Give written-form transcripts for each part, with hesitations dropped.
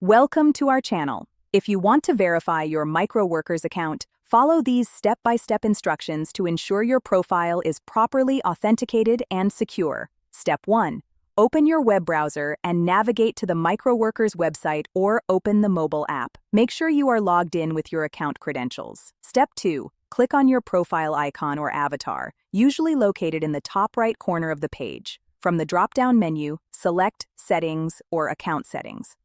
Welcome to our channel. If you want to verify your Microworkers account, follow these step-by-step instructions to ensure your profile is properly authenticated and secure. Step 1. Open your web browser and navigate to the Microworkers website or open the mobile app. Make sure you are logged in with your account credentials. Step 2. Click on your profile icon or avatar, usually located in the top right corner of the page. From the drop-down menu, select Settings or Account Settings.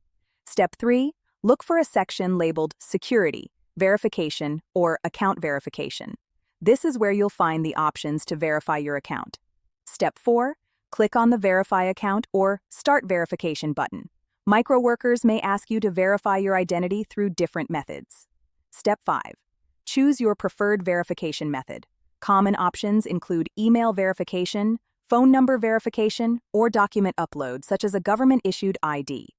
Step 3. Look for a section labeled Security, Verification, or Account Verification. This is where you'll find the options to verify your account. Step 4. Click on the Verify Account or Start Verification button. Microworkers may ask you to verify your identity through different methods. Step 5. Choose your preferred verification method. Common options include email verification, phone number verification, or document upload, such as a government-issued ID.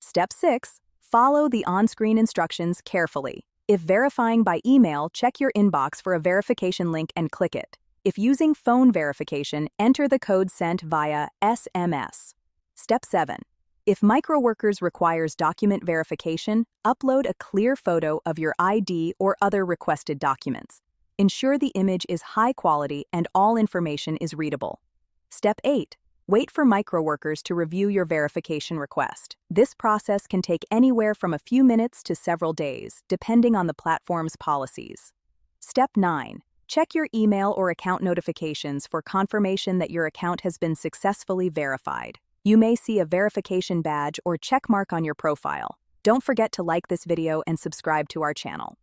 Step 6. Follow the on-screen instructions carefully. If verifying by email, check your inbox for a verification link and click it. If using phone verification, enter the code sent via SMS. Step 7. If Microworkers requires document verification, upload a clear photo of your ID or other requested documents. Ensure the image is high quality and all information is readable. Step 8. Wait for Microworkers to review your verification request. This process can take anywhere from a few minutes to several days, depending on the platform's policies. Step 9. Check your email or account notifications for confirmation that your account has been successfully verified. You may see a verification badge or check mark on your profile. Don't forget to like this video and subscribe to our channel.